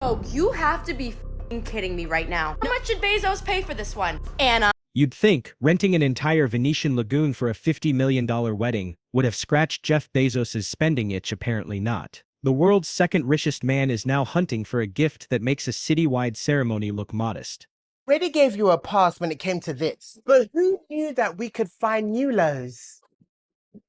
Oh, you have to be f***ing kidding me right now. How much did Bezos pay for this one? Anna. You'd think renting an entire Venetian lagoon for a $50 million wedding would have scratched Jeff Bezos' spending itch. Apparently not. The world's second richest man is now hunting for a gift that makes a citywide ceremony look modest. Already gave you a pass when it came to this, but who knew that we could find new lows?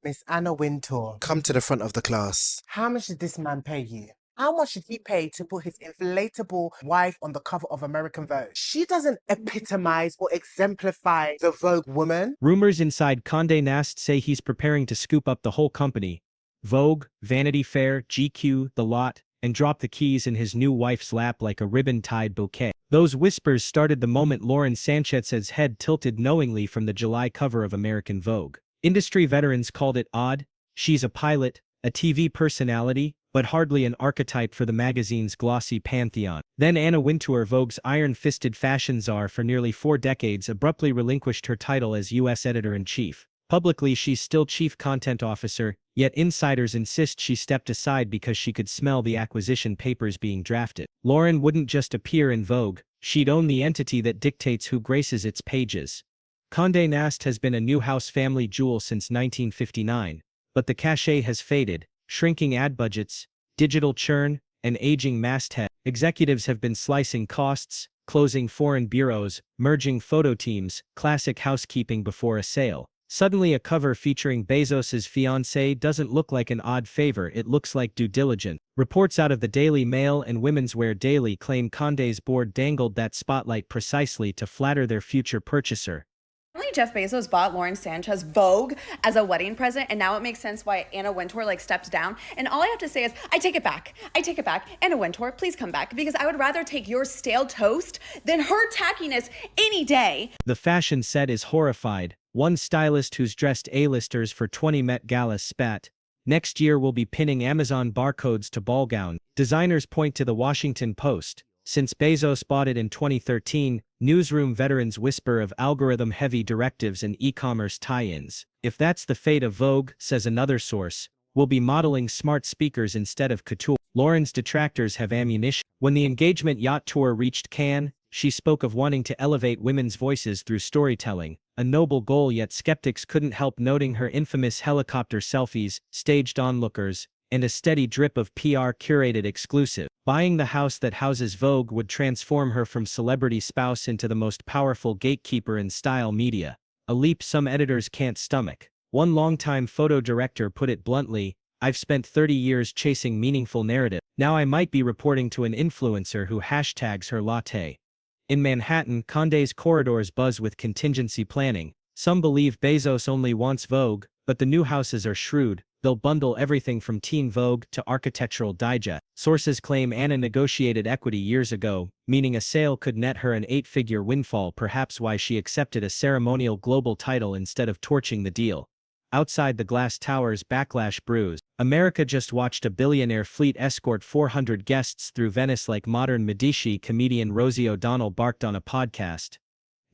Miss Anna Wintour. Come to the front of the class. How much did this man pay you? How much did he pay to put his inflatable wife on the cover of American Vogue? She doesn't epitomize or exemplify the Vogue woman. Rumors inside Condé Nast say he's preparing to scoop up the whole company. Vogue, Vanity Fair, GQ, The Lot, and drop the keys in his new wife's lap like a ribbon-tied bouquet. Those whispers started the moment Lauren Sanchez's head tilted knowingly from the July cover of American Vogue. Industry veterans called it odd. She's a pilot, a TV personality, but hardly an archetype for the magazine's glossy pantheon. Then Anna Wintour, Vogue's iron-fisted fashion czar for nearly 4 decades, abruptly relinquished her title as U.S. editor-in-chief. Publicly, she's still chief content officer, yet insiders insist she stepped aside because she could smell the acquisition papers being drafted. Lauren wouldn't just appear in Vogue, she'd own the entity that dictates who graces its pages. Condé Nast has been a Newhouse family jewel since 1959, but the cachet has faded. Shrinking ad budgets, digital churn, and aging masthead. Executives have been slicing costs, closing foreign bureaus, merging photo teams, classic housekeeping before a sale. Suddenly a cover featuring Bezos' fiancée doesn't look like an odd favor, it looks like due diligence. Reports out of the Daily Mail and Women's Wear Daily claim Condé's board dangled that spotlight precisely to flatter their future purchaser. Jeff Bezos bought Lauren Sanchez Vogue as a wedding present, and now it makes sense why Anna Wintour stepped down. And all I have to say is, I take it back. I take it back. Anna Wintour, please come back, because I would rather take your stale toast than her tackiness any day. The fashion set is horrified. One stylist who's dressed A-listers for 20 Met Gala spat. Next year we'll be pinning Amazon barcodes to ball gown. Designers point to the Washington Post. Since Bezos bought it in 2013, newsroom veterans whisper of algorithm-heavy directives and e-commerce tie-ins. If that's the fate of Vogue, says another source, we'll be modeling smart speakers instead of couture. Lauren's detractors have ammunition. When the engagement yacht tour reached Cannes, she spoke of wanting to elevate women's voices through storytelling, a noble goal, yet skeptics couldn't help noting her infamous helicopter selfies, staged onlookers, and a steady drip of PR-curated exclusive. Buying the house that houses Vogue would transform her from celebrity spouse into the most powerful gatekeeper in style media, a leap some editors can't stomach. One longtime photo director put it bluntly, "I've spent 30 years chasing meaningful narrative. Now I might be reporting to an influencer who hashtags her latte." In Manhattan, Condé's corridors buzz with contingency planning. Some believe Bezos only wants Vogue, but the new houses are shrewd. They'll bundle everything from teen Vogue to Architectural Digest. Sources claim Anna negotiated equity years ago, meaning a sale could net her an 8-figure windfall, perhaps why she accepted a ceremonial global title instead of torching the deal. Outside the glass towers, backlash brews. America just watched a billionaire fleet escort 400 guests through Venice like modern Medici. Comedian Rosie O'Donnell barked on a podcast.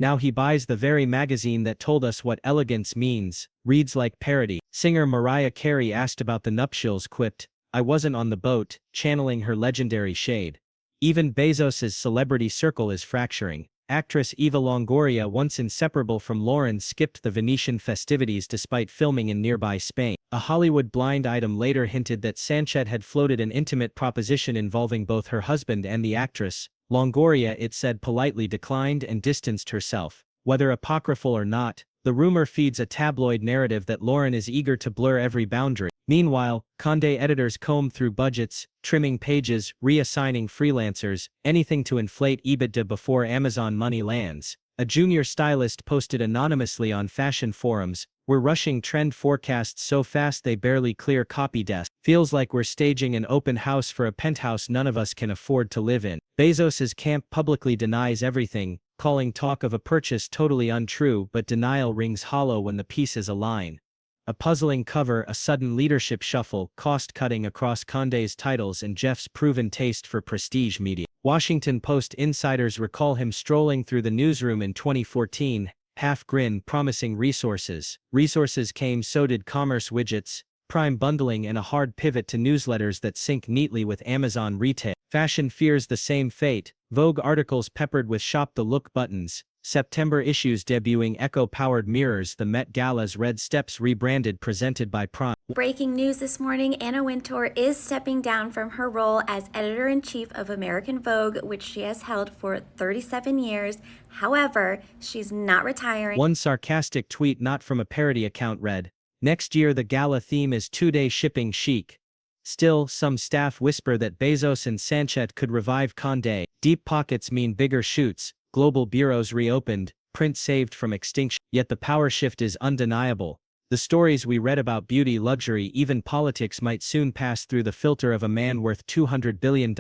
Now he buys the very magazine that told us what elegance means, reads like parody. Singer Mariah Carey, asked about the nuptials, quipped, "I wasn't on the boat," channeling her legendary shade. Even Bezos' celebrity circle is fracturing. Actress Eva Longoria, once inseparable from Lauren, skipped the Venetian festivities despite filming in nearby Spain. A Hollywood blind item later hinted that Sanchez had floated an intimate proposition involving both her husband and the actress. Longoria, it said, politely declined and distanced herself. Whether apocryphal or not, the rumor feeds a tabloid narrative that Lauren is eager to blur every boundary. Meanwhile, Condé editors comb through budgets, trimming pages, reassigning freelancers, anything to inflate EBITDA before Amazon money lands. A junior stylist posted anonymously on fashion forums, "We're rushing trend forecasts so fast they barely clear copy desk. Feels like we're staging an open house for a penthouse none of us can afford to live in." Bezos' camp publicly denies everything, calling talk of a purchase totally untrue, but denial rings hollow when the pieces align. A puzzling cover, a sudden leadership shuffle, cost-cutting across Condé's titles, and Jeff's proven taste for prestige media. Washington Post insiders recall him strolling through the newsroom in 2014, half-grin, promising resources. Resources came, so did commerce widgets, prime bundling, and a hard pivot to newsletters that sync neatly with Amazon retail. Fashion fears the same fate. Vogue articles peppered with Shop the Look buttons. September issues debuting echo-powered mirrors. The Met Gala's Red Steps rebranded, presented by Prime. Breaking news this morning, Anna Wintour is stepping down from her role as editor-in-chief of American Vogue, which she has held for 37 years. However, she's not retiring. One sarcastic tweet not from a parody account read, "Next year the gala theme is 2-day shipping chic." Still, some staff whisper that Bezos and Sanchez could revive Condé. Deep pockets mean bigger shoots. Global bureaus reopened, print saved from extinction. Yet the power shift is undeniable. The stories we read about beauty, luxury, even politics might soon pass through the filter of a man worth $200 billion.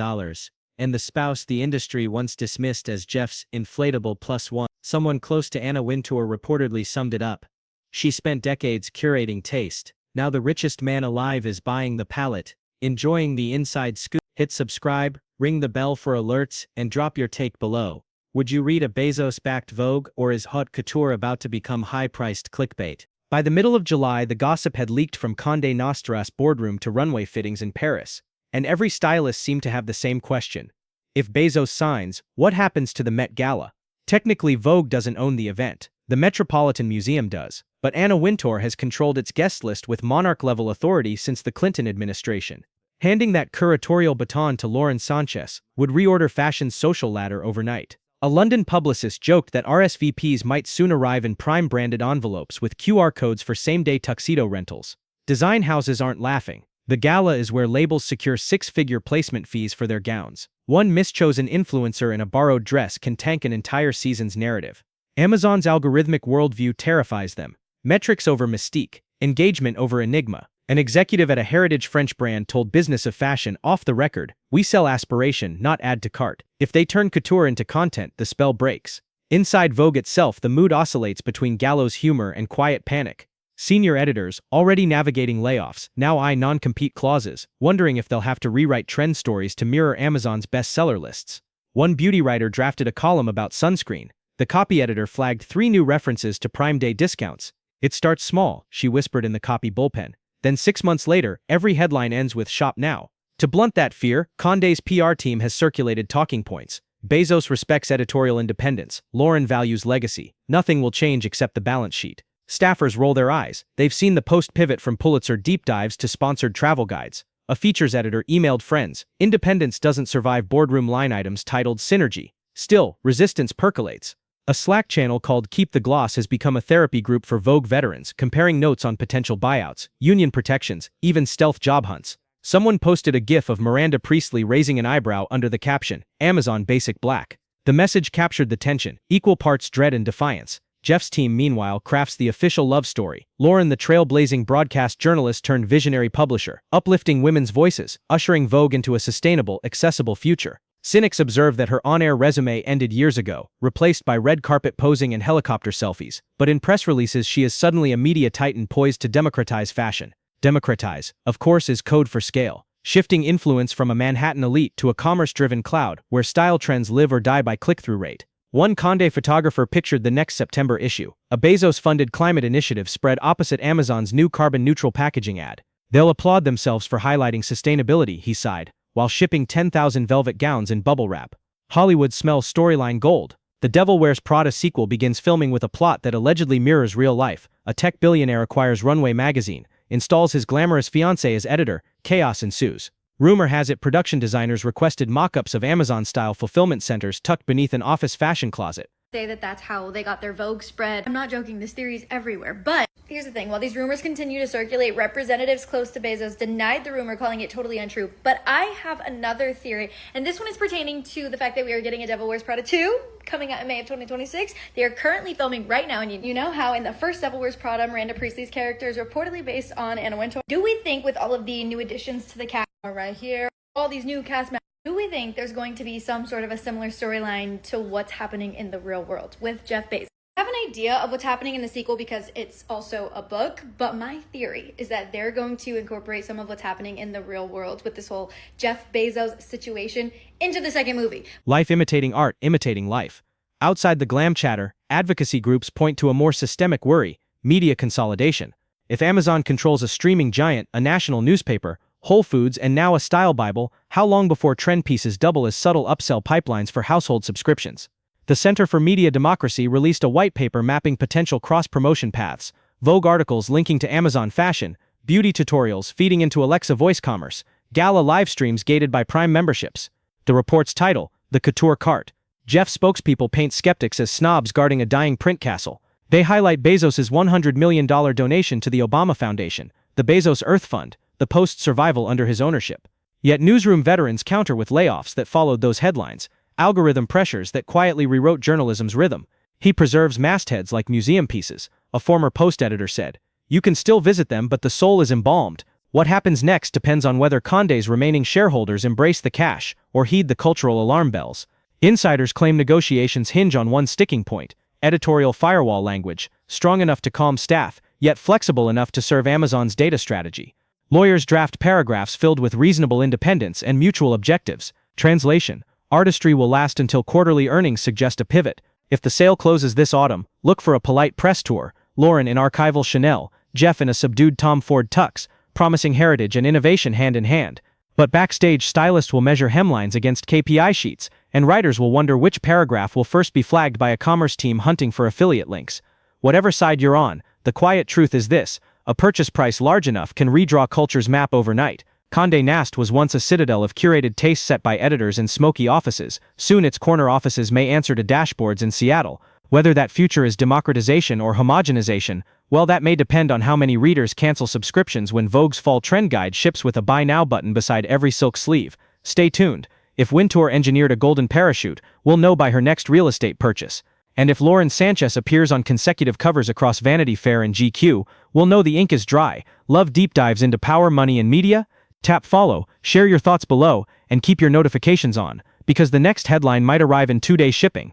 And the spouse the industry once dismissed as Jeff's inflatable plus one. Someone close to Anna Wintour reportedly summed it up. She spent decades curating taste. Now the richest man alive is buying the palette. Enjoying the inside scoop? Hit subscribe, ring the bell for alerts, and drop your take below. Would you read a Bezos-backed Vogue, or is haute couture about to become high-priced clickbait? By the middle of July, the gossip had leaked from Condé Nast's boardroom to runway fittings in Paris, and every stylist seemed to have the same question. If Bezos signs, what happens to the Met Gala? Technically, Vogue doesn't own the event. The Metropolitan Museum does. But Anna Wintour has controlled its guest list with monarch-level authority since the Clinton administration. Handing that curatorial baton to Lauren Sanchez would reorder fashion's social ladder overnight. A London publicist joked that RSVPs might soon arrive in Prime-branded envelopes with QR codes for same-day tuxedo rentals. Design houses aren't laughing. The gala is where labels secure six-figure placement fees for their gowns. One mischosen influencer in a borrowed dress can tank an entire season's narrative. Amazon's algorithmic worldview terrifies them. Metrics over mystique, engagement over enigma. An executive at a heritage French brand told Business of Fashion off the record, "We sell aspiration, not add to cart." If they turn couture into content, the spell breaks. Inside Vogue itself, the mood oscillates between gallows humor and quiet panic. Senior editors, already navigating layoffs, now eye non-compete clauses, wondering if they'll have to rewrite trend stories to mirror Amazon's bestseller lists. One beauty writer drafted a column about sunscreen. The copy editor flagged 3 new references to Prime Day discounts. "It starts small," she whispered in the copy bullpen. Then 6 months later, every headline ends with "Shop now." To blunt that fear, Condé's PR team has circulated talking points. Bezos respects editorial independence. Lauren values legacy. Nothing will change except the balance sheet. Staffers roll their eyes. They've seen the post pivot from Pulitzer deep dives to sponsored travel guides. A features editor emailed friends. Independence doesn't survive boardroom line items titled Synergy. Still, resistance percolates. A Slack channel called Keep the Gloss has become a therapy group for Vogue veterans, comparing notes on potential buyouts, union protections, even stealth job hunts. Someone posted a gif of Miranda Priestley raising an eyebrow under the caption, "Amazon Basic Black." The message captured the tension, equal parts dread and defiance. Jeff's team, meanwhile, crafts the official love story. Lauren, the trailblazing broadcast journalist turned visionary publisher, uplifting women's voices, ushering Vogue into a sustainable, accessible future. Cynics observe that her on-air resume ended years ago, replaced by red carpet posing and helicopter selfies. But in press releases, she is suddenly a media titan poised to democratize fashion. Democratize, of course, is code for scale. Shifting influence from a Manhattan elite to a commerce-driven cloud, where style trends live or die by click-through rate. One Condé photographer pictured the next September issue. A Bezos-funded climate initiative spread opposite Amazon's new carbon-neutral packaging ad. "They'll applaud themselves for highlighting sustainability," he sighed, while shipping 10,000 velvet gowns in bubble wrap. Hollywood smells storyline gold. The Devil Wears Prada sequel begins filming with a plot that allegedly mirrors real life. A tech billionaire acquires Runway magazine, installs his glamorous fiancée as editor, chaos ensues. Rumor has it production designers requested mock-ups of Amazon-style fulfillment centers tucked beneath an office fashion closet. Say that that's how they got their Vogue spread. I'm not joking, this theory is everywhere. But here's the thing, while these rumors continue to circulate, representatives close to Bezos denied the rumor, calling it totally untrue. But I have another theory, and this one is pertaining to the fact that we are getting a Devil Wears Prada 2 coming out in May of 2026. They are currently filming right now, and you know how in the first Devil Wears Prada, Miranda Priestley's character is reportedly based on Anna Wintour. Do we think with all of the new additions to the cast right here, all these new cast members, do we think there's going to be some sort of a similar storyline to what's happening in the real world with Jeff Bezos? I have an idea of what's happening in the sequel because it's also a book, but my theory is that they're going to incorporate some of what's happening in the real world with this whole Jeff Bezos situation into the second movie. Life imitating art, imitating life. Outside the glam chatter, advocacy groups point to a more systemic worry: media consolidation. If Amazon controls a streaming giant, a national newspaper, Whole Foods, and now a style Bible, how long before trend pieces double as subtle upsell pipelines for household subscriptions? The Center for Media Democracy released a white paper mapping potential cross-promotion paths, Vogue articles linking to Amazon fashion, beauty tutorials feeding into Alexa voice commerce, gala live streams gated by Prime memberships. The report's title, The Couture Cart. Jeff spokespeople paint skeptics as snobs guarding a dying print castle. They highlight Bezos' $100 million donation to the Obama Foundation, the Bezos Earth Fund, the Post's survival under his ownership. Yet newsroom veterans counter with layoffs that followed those headlines, algorithm pressures that quietly rewrote journalism's rhythm. He preserves mastheads like museum pieces, a former Post editor said. You can still visit them, but the soul is embalmed. What happens next depends on whether Condé's remaining shareholders embrace the cash or heed the cultural alarm bells. Insiders claim negotiations hinge on one sticking point: editorial firewall language, strong enough to calm staff, yet flexible enough to serve Amazon's data strategy. Lawyers draft paragraphs filled with reasonable independence and mutual objectives. Translation: artistry will last until quarterly earnings suggest a pivot. If the sale closes this autumn, look for a polite press tour, Lauren in archival Chanel, Jeff in a subdued Tom Ford tux, promising heritage and innovation hand in hand. But backstage, stylists will measure hemlines against KPI sheets, and writers will wonder which paragraph will first be flagged by a commerce team hunting for affiliate links. Whatever side you're on, the quiet truth is this: a purchase price large enough can redraw culture's map overnight. Condé Nast was once a citadel of curated tastes set by editors in smoky offices. Soon its corner offices may answer to dashboards in Seattle. Whether that future is democratization or homogenization, well, that may depend on how many readers cancel subscriptions when Vogue's fall trend guide ships with a buy now button beside every silk sleeve. Stay tuned. If Wintour engineered a golden parachute, we'll know by her next real estate purchase. And if Lauren Sanchez appears on consecutive covers across Vanity Fair and GQ, we'll know the ink is dry. Love deep dives into power, money, and media? Tap follow, share your thoughts below, and keep your notifications on, because the next headline might arrive in 2-day shipping.